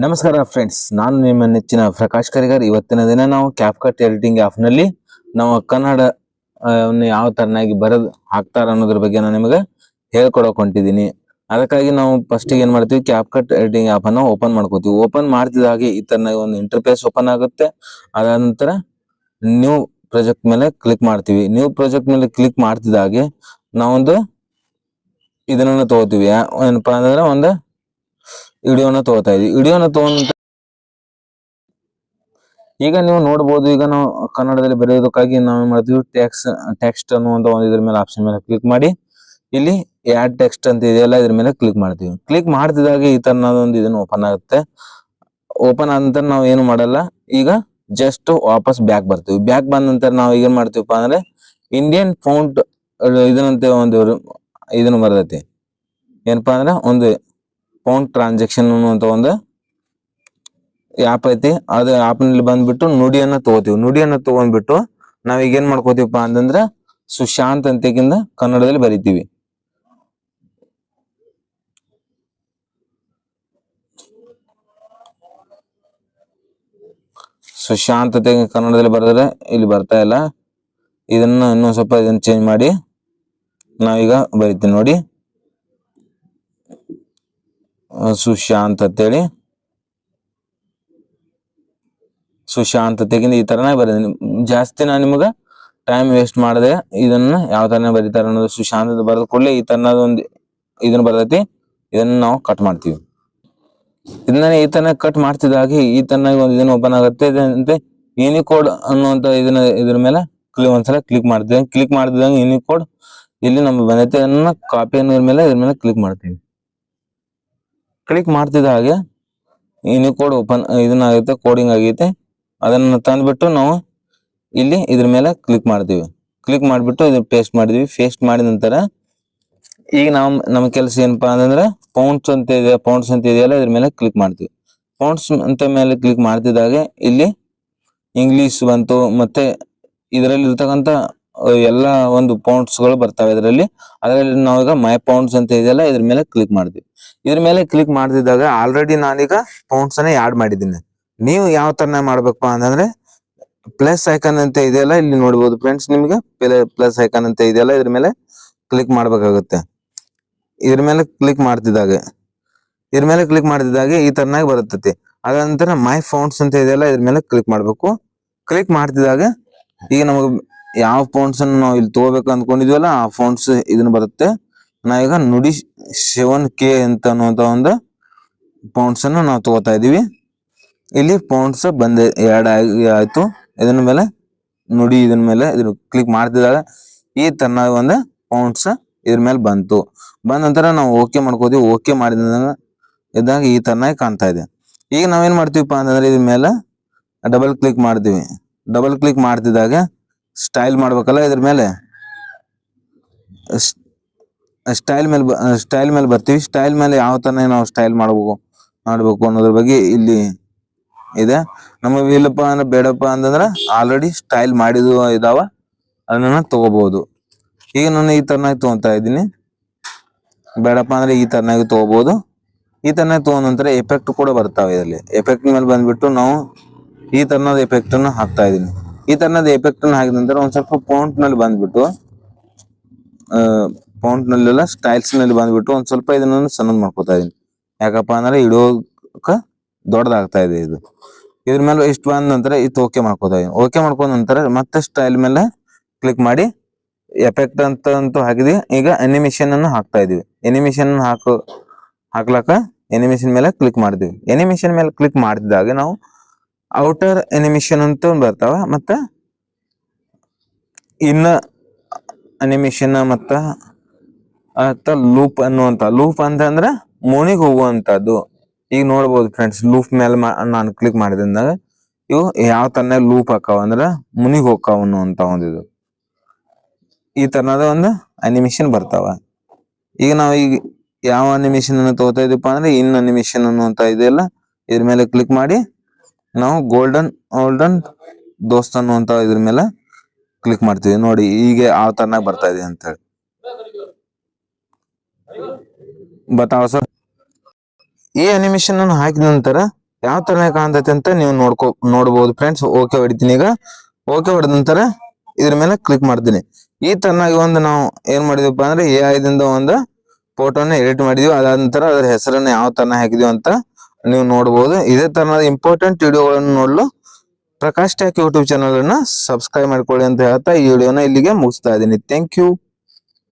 ನಮಸ್ಕಾರ ಫ್ರೆಂಡ್ಸ್, ನಾನು ನಿಮ್ಮ ನೆಚ್ಚಿನ ಪ್ರಕಾಶ್ ಕರಿಗಾರ್. ಇವತ್ತಿನ ದಿನ ನಾವು ಕ್ಯಾಪ್ಕಟ್ ಎಡಿಟಿಂಗ್ ಆ್ಯಪ್ ನಲ್ಲಿ ನಾವು ಕನ್ನಡ ಯಾವ ತರನಾಗಿ ಬರೆದು ಹಾಕ್ತಾರ ಅನ್ನೋದ್ರ ಬಗ್ಗೆ ನಾನು ನಿಮಗೆ ಹೇಳ್ಕೊಡಕ್ ಹೊಂಟಿದ್ದೀನಿ. ಅದಕ್ಕಾಗಿ ನಾವು ಫಸ್ಟ್ ಏನ್ ಮಾಡ್ತೀವಿ, ಕ್ಯಾಪ್ಕಟ್ ಎಡಿಟಿಂಗ್ ಆ್ಯಪ್ ಅನ್ನು ಓಪನ್ ಮಾಡ್ಕೋತೀವಿ. ಓಪನ್ ಮಾಡ್ತಿದ ಹಾಗೆ ಈ ತರನಾಗಿ ಒಂದು ಇಂಟರ್ಫೇಸ್ ಓಪನ್ ಆಗುತ್ತೆ. ಅದಾದ ನಂತರ ನ್ಯೂ ಪ್ರಾಜೆಕ್ಟ್ ಮೇಲೆ ಕ್ಲಿಕ್ ಮಾಡ್ತೀವಿ. ನ್ಯೂ ಪ್ರಾಜೆಕ್ಟ್ ಮೇಲೆ ಕ್ಲಿಕ್ ಮಾಡ್ತಿದ ಹಾಗೆ ನಾವೊಂದು ಇದನ್ನ ತಗೋತೀವಿ. ಏನಪ್ಪಾ ಅಂದ್ರೆ ಒಂದು ವಿಡಿಯೋನ ತಗೋತಾ ಇದೀವಿ. ವಿಡಿಯೋನ ತಗೊಂಡ ಈಗ ನೀವು ನೋಡಬಹುದು, ಈಗ ನಾವು ಕನ್ನಡದಲ್ಲಿ ಬರೆಯೋದಕ್ಕಾಗಿ ನಾವು ಏನ್ ಮಾಡ್ತೀವಿ, ಟೆಕ್ಸ್ಟ್ ಅನ್ನುವಂತ ಒಂದು ಇದ್ರ ಮೇಲೆ ಆಪ್ಷನ್ ಮೇಲೆ ಕ್ಲಿಕ್ ಮಾಡಿ ಇಲ್ಲಿ ಆಡ್ ಟೆಕ್ಸ್ಟ್ ಅಂತ ಇದೆಯಲ್ಲ ಇದ್ರ ಮೇಲೆ ಕ್ಲಿಕ್ ಮಾಡ್ತೀವಿ. ಕ್ಲಿಕ್ ಮಾಡ್ತಿದಾಗ ಈ ತರನಾದೊಂದು ಇದನ್ನ ಓಪನ್ ಆಗುತ್ತೆ. ಓಪನ್ ಆದ ನಂತರ ನಾವು ಏನು ಮಾಡಲ್ಲ, ಈಗ ಜಸ್ಟ್ ವಾಪಸ್ ಬ್ಯಾಕ್ ಬರ್ತೀವಿ. ಬ್ಯಾಕ್ ಬಂದ ನಂತರ ನಾವು ಏನ್ ಮಾಡ್ತೀವಪ್ಪ ಅಂದ್ರೆ ಇಂಡಿಯನ್ ಫೌಂಟ್ ಇದನ್ನಂತೆ ಒಂದು ಇದನ್ನ ಬರ್ತೈತಿ. ಏನಪ್ಪಾ ಅಂದ್ರೆ ಒಂದು ಫೌಂಟ್ ಟ್ರಾನ್ಸಾಕ್ಷನ್ ಅನ್ನುವಂತ ಒಂದು ಆ್ಯಪ್ ಐತಿ. ಅದು ಆಪ್ ನಲ್ಲಿ ಬಂದ್ಬಿಟ್ಟು ನುಡಿಯನ್ನ ತಗೋತೀವಿ. ನುಡಿಯನ್ನ ತಗೊಂಡ್ಬಿಟ್ಟು ನಾವೀಗ ಏನ್ ಮಾಡ್ಕೋತೀವಪ್ಪ ಅಂತಂದ್ರೆ ಸುಶಾಂತ್ ಅಂತೆಕಿಂದ ಕನ್ನಡದಲ್ಲಿ ಬರಿತೀವಿ. ಸುಶಾಂತತೆ ಕನ್ನಡದಲ್ಲಿ ಬರೆದ್ರೆ ಇಲ್ಲಿ ಬರ್ತಾ ಇಲ್ಲ. ಇದನ್ನ ಇನ್ನೊಂದ್ ಸ್ವಲ್ಪ ಇದನ್ನ ಚೇಂಜ್ ಮಾಡಿ ನಾವೀಗ ಬರಿತೀವಿ ನೋಡಿ, ಸುಶಾಂತ್ ಅಂತೇಳಿ. ಸುಶಾಂತತೆಗಿಂದ ಈ ತರನೇ ಬರೀತೀನಿ. ಜಾಸ್ತಿ ನಾನು ನಿಮ್ಗೆ ಟೈಮ್ ವೇಸ್ಟ್ ಮಾಡದೆ ಇದನ್ನ ಯಾವ ತರನೇ ಬರೀತಾರ ಅನ್ನೋದು ಸುಶಾಂತ ಬರೆದ ಕೂಡಲೇ ಈ ತರನಾದ ಒಂದು ಇದನ್ನ ಬರ್ತೈತಿ. ಇದನ್ನ ನಾವು ಕಟ್ ಮಾಡ್ತೀವಿ. ಇದನ್ನ ಈ ತರ ಕಟ್ ಮಾಡ್ತಿದ್ದಾಗೆ ಈ ತರನಾಗಿ ಒಂದು ಇದನ್ನ ಓಪನ್ ಆಗುತ್ತೆ. ಇದಂತೆ ಯೂನಿಕೋಡ್ ಅನ್ನುವಂತ ಇದನ್ನ ಇದ್ರ ಮೇಲೆ ಒಂದ್ಸಲ ಕ್ಲಿಕ್ ಮಾಡ್ತೀವಿ. ಕ್ಲಿಕ್ ಮಾಡಿದಂಗೆ ಯೂನಿಕೋಡ್ ಇಲ್ಲಿ ನಮ್ಗೆ ಬಂದೈತೆ. ಅದನ್ನ ಕಾಪಿ ಅನ್ನೋದ್ರ ಮೇಲೆ ಇದ್ರ ಮೇಲೆ ಕ್ಲಿಕ್ ಮಾಡ್ತೀವಿ. ಕ್ಲಿಕ್ ಮಾಡ್ತಿದ್ದ ಹಾಗೆ ಯೂನಿಕೋಡ್ ಓಪನ್ ಇದನ್ನ ಆಗೈತೆ, ಕೋಡಿಂಗ್ ಆಗೈತೆ. ಅದನ್ನ ತಂದ್ಬಿಟ್ಟು ನಾವು ಇಲ್ಲಿ ಇದ್ರ ಮೇಲೆ ಕ್ಲಿಕ್ ಮಾಡ್ತೀವಿ. ಕ್ಲಿಕ್ ಮಾಡ್ಬಿಟ್ಟು ಇದನ್ನ ಪೇಸ್ಟ್ ಮಾಡಿದ್ವಿ. ಪೇಸ್ಟ್ ಮಾಡಿದ ನಂತರ ಈಗ ನಾವು ನಮ್ಮ ಕೆಲಸ ಏನಪ್ಪಾ ಅಂತಂದ್ರೆ ಪೌಂಡ್ಸ್ ಅಂತ ಇದೆ, ಪೌಂಡ್ಸ್ ಅಂತ ಇದೆಯಲ್ಲ ಇದ್ರ ಮೇಲೆ ಕ್ಲಿಕ್ ಮಾಡ್ತೀವಿ. ಪೌಂಡ್ಸ್ ಅಂತ ಮೇಲೆ ಕ್ಲಿಕ್ ಮಾಡ್ತಿದ್ದಾಗೆ ಇಲ್ಲಿ ಇಂಗ್ಲಿಷ್ ಬಂತು, ಮತ್ತೆ ಇದರಲ್ಲಿ ಇರ್ತಕ್ಕಂಥ ಎಲ್ಲ ಒಂದು ಪೌಂಡ್ಸ್ ಗಳು ಬರ್ತವೆ ಇದರಲ್ಲಿ. ಅದರಲ್ಲಿ ನಾವೀಗ ಮೈ ಪೌಂಡ್ಸ್ ಅಂತ ಇದೆಯಲ್ಲ ಇದ್ರ ಮೇಲೆ ಕ್ಲಿಕ್ ಮಾಡ್ತೀವಿ. ಇದ್ರ ಮೇಲೆ ಕ್ಲಿಕ್ ಮಾಡ್ತಿದ್ದಾಗ ಆಲ್ರೆಡಿ ನಾನೀಗ ಪೌಂಡ್ಸ್ ಅನ್ನ ಆಡ್ ಮಾಡಿದ್ದೀನಿ. ನೀವು ಯಾವ ತರನ ಮಾಡ್ಬೇಕಪ್ಪ ಅಂತಂದ್ರೆ ಪ್ಲಸ್ ಐಕಾನ್ ಅಂತ ಇದೆಯಲ್ಲ ಇಲ್ಲಿ ನೋಡ್ಬೋದು ಫ್ರೆಂಡ್ಸ್, ನಿಮ್ಗೆ ಪ್ಲಸ್ ಐಕಾನ್ ಅಂತ ಇದೆಯಲ್ಲ ಇದ್ರ ಮೇಲೆ ಕ್ಲಿಕ್ ಮಾಡ್ಬೇಕಾಗುತ್ತೆ. ಇದ್ರ ಮೇಲೆ ಕ್ಲಿಕ್ ಮಾಡ್ತಿದ್ದಾಗೆ ಈ ತರನಾಗಿ ಬರುತ್ತೈತಿ. ಅದ ನಂತರ ಮೈ ಫೌಂಡ್ಸ್ ಅಂತ ಇದೆಯಲ್ಲ ಇದ್ರ ಮೇಲೆ ಕ್ಲಿಕ್ ಮಾಡ್ಬೇಕು. ಕ್ಲಿಕ್ ಮಾಡ್ತಿದಾಗ ಈಗ ನಮಗೆ ಯಾವ ಫೌಂಡ್ಸ್ ಅನ್ನು ನಾವು ಇಲ್ಲಿ ತಗೋಬೇಕು ಅಂದ್ಕೊಂಡಿದ್ವಲ್ಲ ಆ ಫೌಂಡ್ಸ್ ಇದನ್ನ ಬರುತ್ತೆ. ನಾವೀಗ ನುಡಿ 7K ಅಂತ ಅನ್ನುವಂತ ಒಂದು ಫೌಂಡ್ಸ್ ಅನ್ನು ನಾವು ತಗೋತಾ ಇದೀವಿ. ಇಲ್ಲಿ ಫೌಂಡ್ಸ್ ಬಂದ ಆಯ್ತು. ಇದನ್ನ ಮೇಲೆ ನುಡಿ ಇದನ್ನ ಮೇಲೆ ಇದ್ರ ಕ್ಲಿಕ್ ಮಾಡ್ತಿದಾಗ ಈ ತರನಾಗಿ ಒಂದು ಫೌಂಡ್ಸ್ ಇದ್ರ ಮೇಲೆ ಬಂತು. ಬಂದ ನಂತರ ನಾವು ಓಕೆ ಮಾಡ್ಕೋತೀವಿ. ಓಕೆ ಇದ್ದಾಗ ಈ ತರನಾಗಿ ಕಾಣ್ತಾ ಇದೆ. ಈಗ ನಾವೇನ್ ಮಾಡ್ತೀವಪ್ಪ ಅಂತಂದ್ರೆ ಇದ್ರ ಮೇಲೆ ಡಬಲ್ ಕ್ಲಿಕ್ ಮಾಡ್ತೀವಿ. ಡಬಲ್ ಕ್ಲಿಕ್ ಮಾಡ್ತಿದಾಗ ಸ್ಟೈಲ್ ಮಾಡ್ಬೇಕಲ್ಲ, ಇದ್ರ ಮೇಲೆ ಸ್ಟೈಲ್ ಮೇಲೆ ಬರ್ತೀವಿ. ಸ್ಟೈಲ್ ಮೇಲೆ ಯಾವ ತರ ನಾವು ಸ್ಟೈಲ್ ಮಾಡ್ಬೇಕು ಅನ್ನೋದ್ರ ಬಗ್ಗೆ ಇಲ್ಲಿ ಇದೆ. ನಮಗೆ ಇಲ್ಲಪ್ಪ ಅಂದ್ರೆ ಬೇಡಪ್ಪ ಅಂತಂದ್ರೆ ಆಲ್ರೆಡಿ ಸ್ಟೈಲ್ ಮಾಡಿದ ಇದಾವ, ಅದನ್ನ ತಗೋಬಹುದು. ಈಗ ನಾನು ಈ ತರನಾಗಿ ತಗೊಂತಾ ಇದ್ದೀನಿ. ಬೇಡಪ್ಪ ಅಂದ್ರೆ ಈ ತರನಾಗಿ ತಗೋಬಹುದು. ಈ ತರನಾಗಿ ತಗೊಂಡ ನಂತರ ಎಫೆಕ್ಟ್ ಕೂಡ ಬರ್ತಾವೆ. ಇದರಲ್ಲಿ ಎಫೆಕ್ಟ್ ಮೇಲೆ ಬಂದ್ಬಿಟ್ಟು ನಾವು ಈ ತರನಾದ ಎಫೆಕ್ಟ್ ಅನ್ನು ಹಾಕ್ತಾ ಇದೀನಿ. ಈ ತರನಾದ ಎಫೆಕ್ಟ್ ಅನ್ನು ಹಾಕಿದ ನಂತರ ಒಂದ್ ಸ್ವಲ್ಪ ಫಾಂಟ್ ನಲ್ಲಿ ಬಂದ್ಬಿಟ್ಟು ಫಾಂಟ್ ನಲ್ಲೆಲ್ಲ ಸ್ಟೈಲ್ಸ್ ನಲ್ಲಿ ಬಂದ್ಬಿಟ್ಟು ಒಂದ್ ಸ್ವಲ್ಪ ಇದನ್ನ ಸಣ್ಣದ್ ಮಾಡ್ಕೊತಾ ಇದೀನಿ. ಯಾಕಪ್ಪ ಅಂದ್ರೆ ಇಡೋಕ ದೊಡ್ಡದಾಗ್ತಾ ಇದೆ ಇದು. ಇದ್ರ ಮೇಲೆ ಇಷ್ಟು ಬಂದ ನಂತರ ಇದು ಓಕೆ ಮಾಡ್ಕೋತಾ ಇದೀನಿ. ಓಕೆ ಮಾಡ್ಕೊಂಡ ನಂತರ ಮತ್ತೆ ಸ್ಟೈಲ್ ಮೇಲೆ ಕ್ಲಿಕ್ ಮಾಡಿ ಎಫೆಕ್ಟ್ ಅಂತೂ ಹಾಕಿದ್ವಿ. ಈಗ ಅನಿಮೇಷನ್ ಅನ್ನು ಹಾಕ್ತಾ ಇದೀವಿ. ಅನಿಮೇಷನ್ ಹಾಕ್ಲಕ್ಕ ಅನಿಮೇಷನ್ ಮೇಲೆ ಕ್ಲಿಕ್ ಮಾಡ್ತೀವಿ. ಅನಿಮೇಷನ್ ಮೇಲೆ ಕ್ಲಿಕ್ ಮಾಡಿದಾಗ ನಾವು ಔಟರ್ ಅನಿಮೇಷನ್ ಅಂತ ಬರ್ತಾವ, ಮತ್ತ ಇನ್ನ ಅನಿಮೇಷನ್ ಮತ್ತ ಲೂಪ್ ಅನ್ನುವಂತ. ಲೂಪ್ ಅಂತಂದ್ರ ಮುಣಿಗ್ ಹೋಗುವಂತದ್ದು. ಈಗ ನೋಡ್ಬೋದು ಫ್ರೆಂಡ್ಸ್, ಲೂಪ್ ಮೇಲೆ ನಾನು ಕ್ಲಿಕ್ ಮಾಡಿದಾಗ ಇವು ಯಾವ ತರನ ಲೂಪ್ ಹಾಕಾವ ಅಂದ್ರ ಮುನಿಗ್ ಹೋಗ್ತಾವ ಅನ್ನುವಂತ ಒಂದಿದು ಈ ತರನಾದ ಒಂದು ಅನಿಮೇಷನ್ ಬರ್ತಾವ. ಈಗ ನಾವು ಯಾವ ಅನಿಮೇಷನ್ ಅನ್ನು ತಗೋತಾ ಇದೀವಪ್ಪ ಅಂದ್ರೆ ಇನ್ ಅನಿಮೇಷನ್ ಅನ್ನುವಂತ ಇದೆಯಲ್ಲ ಇದ್ರ ಮೇಲೆ ಕ್ಲಿಕ್ ಮಾಡಿ ನಾವು ಗೋಲ್ಡನ್ ದೋಸ್ತ್ ಅನ್ನುವಂತ ಇದ್ರ ಮೇಲೆ ಕ್ಲಿಕ್ ಮಾಡ್ತೀವಿ. ನೋಡಿ ಈಗ ಯಾವ ತರನಾಗ ಬರ್ತಾ ಇದೆ ಅಂತ ಹೇಳಿ ಬತಾವ ಸರ್. ಈ ಅನಿಮೇಷನ್ ಅನ್ನು ಹಾಕಿದ ನಂತರ ಯಾವ ತರ ಕಾಣ್ತೈತೆ ಅಂತ ನೀವು ನೋಡ್ಬೋದು ಫ್ರೆಂಡ್ಸ್. ಓಕೆ ಹೊಡಿತೀನಿ. ಈಗ ಓಕೆ ಹೊಡೆದ ನಂತರ ಇದ್ರ ಮೇಲೆ ಕ್ಲಿಕ್ ಮಾಡ್ತೀನಿ. ಈ ತರನಾಗಿ ಒಂದು ನಾವು ಏನ್ ಮಾಡಿದ್ವಪ್ಪ ಅಂದ್ರೆ AI ದಿಂದ ಒಂದು ಫೋಟೋನ ಎಡಿಟ್ ಮಾಡಿದ್ವಿ. ಅದಾದ ನಂತರ ಅದರ ಹೆಸರನ್ನ ಯಾವ ತರ ಹಾಕಿದ್ವಿ ಅಂತ ನೀವು ನೋಡಬಹುದು. ಇದೇ ತರನಾದ ಇಂಪಾರ್ಟೆಂಟ್ ವಿಡಿಯೋಗಳನ್ನು ನೋಡಲು ಪ್ರಕಾಶ್ ಟೆಕ್ ಯೂಟ್ಯೂಬ್ ಚಾನಲ್ ಅನ್ನ ಸಬ್ಸ್ಕ್ರೈಬ್ ಮಾಡ್ಕೊಳ್ಳಿ ಅಂತ ಹೇಳ್ತಾ ಈ ವಿಡಿಯೋನ ಇಲ್ಲಿಗೆ ಮುಗಿಸ್ತಾ ಇದ್ದೀನಿ. Thank you.